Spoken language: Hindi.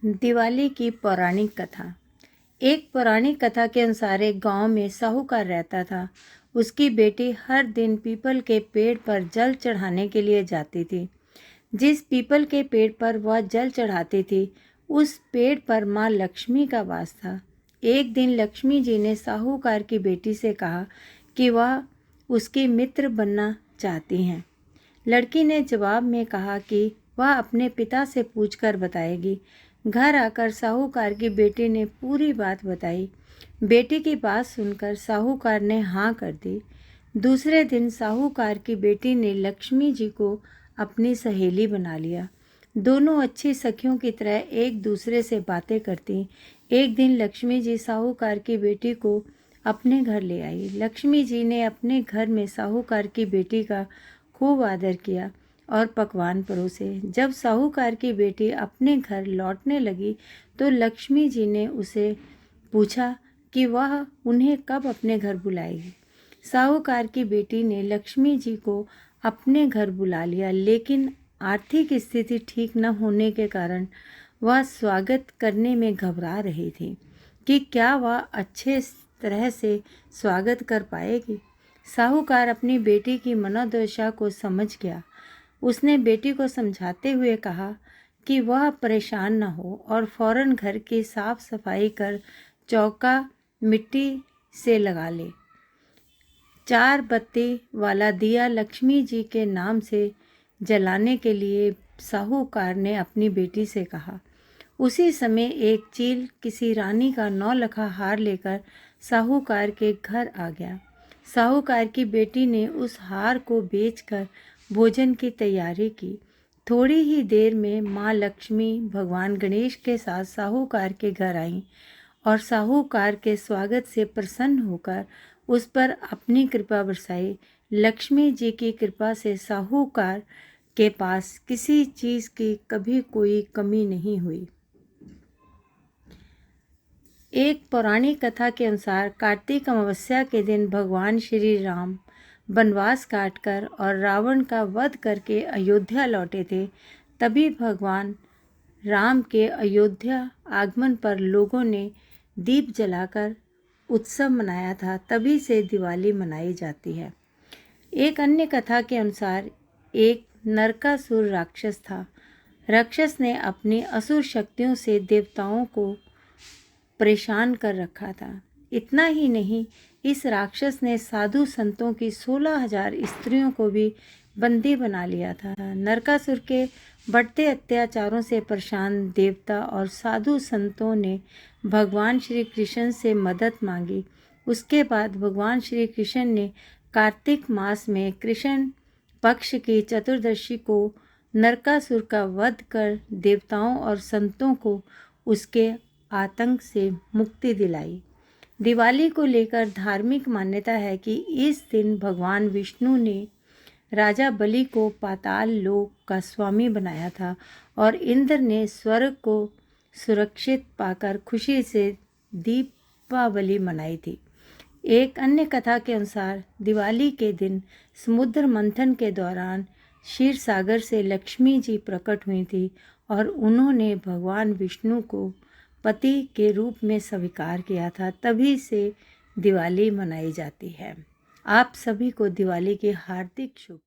दिवाली की पौराणिक कथा। एक पौराणिक कथा के अनुसार एक गांव में साहूकार रहता था। उसकी बेटी हर दिन पीपल के पेड़ पर जल चढ़ाने के लिए जाती थी। जिस पीपल के पेड़ पर वह जल चढ़ाती थी उस पेड़ पर माँ लक्ष्मी का वास था। एक दिन लक्ष्मी जी ने साहूकार की बेटी से कहा कि वह उसकी मित्र बनना चाहती हैं। लड़की ने जवाब में कहा कि वह अपने पिता से पूछकर बताएगी। घर आकर साहूकार की बेटी ने पूरी बात बताई। बेटी की बात सुनकर साहूकार ने हाँ कर दी। दूसरे दिन साहूकार की बेटी ने लक्ष्मी जी को अपनी सहेली बना लिया। दोनों अच्छी सखियों की तरह एक दूसरे से बातें करती। एक दिन लक्ष्मी जी साहूकार की बेटी को अपने घर ले आई। लक्ष्मी जी ने अपने घर में साहूकार की बेटी का खूब आदर किया और पकवान परोसे। जब साहूकार की बेटी अपने घर लौटने लगी तो लक्ष्मी जी ने उसे पूछा कि वह उन्हें कब अपने घर बुलाएगी। साहूकार की बेटी ने लक्ष्मी जी को अपने घर बुला लिया, लेकिन आर्थिक स्थिति ठीक न होने के कारण वह स्वागत करने में घबरा रही थी कि क्या वह अच्छे तरह से स्वागत कर पाएगी। साहूकार अपनी बेटी की मनोदशा को समझ गया। उसने बेटी को समझाते हुए कहा कि वह परेशान न हो और फौरन घर की साफ सफाई कर चौका मिट्टी से लगा ले। 4 बत्ती वाला दिया लक्ष्मी जी के नाम से जलाने के लिए साहूकार ने अपनी बेटी से कहा। उसी समय एक चील किसी रानी का 9 लखा हार लेकर साहूकार के घर आ गया। साहूकार की बेटी ने उस हार को बेचकर भोजन की तैयारी की। थोड़ी ही देर में माँ लक्ष्मी भगवान गणेश के साथ साहूकार के घर आईं और साहूकार के स्वागत से प्रसन्न होकर उस पर अपनी कृपा बरसाई। लक्ष्मी जी की कृपा से साहूकार के पास किसी चीज़ की कभी कोई कमी नहीं हुई। एक पौराणिक कथा के अनुसार कार्तिक अमावस्या के दिन भगवान श्री राम वनवास काटकर और रावण का वध करके अयोध्या लौटे थे। तभी भगवान राम के अयोध्या आगमन पर लोगों ने दीप जलाकर उत्सव मनाया था। तभी से दिवाली मनाई जाती है। एक अन्य कथा के अनुसार एक नरकासुर राक्षस था। राक्षस ने अपनी असुर शक्तियों से देवताओं को परेशान कर रखा था। इतना ही नहीं, इस राक्षस ने साधु संतों की 16,000 स्त्रियों को भी बंदी बना लिया था। नरकासुर के बढ़ते अत्याचारों से परेशान देवता और साधु संतों ने भगवान श्री कृष्ण से मदद मांगी। उसके बाद भगवान श्री कृष्ण ने कार्तिक मास में कृष्ण पक्ष की चतुर्दशी को नरकासुर का वध कर देवताओं और संतों को उसके आतंक से मुक्ति दिलाई। दिवाली को लेकर धार्मिक मान्यता है कि इस दिन भगवान विष्णु ने राजा बलि को पाताल लोक का स्वामी बनाया था और इंद्र ने स्वर्ग को सुरक्षित पाकर खुशी से दीपावली मनाई थी। एक अन्य कथा के अनुसार दिवाली के दिन समुद्र मंथन के दौरान क्षीर सागर से लक्ष्मी जी प्रकट हुई थी और उन्होंने भगवान विष्णु को पति के रूप में स्वीकार किया था। तभी से दिवाली मनाई जाती है। आप सभी को दिवाली की हार्दिक शुभ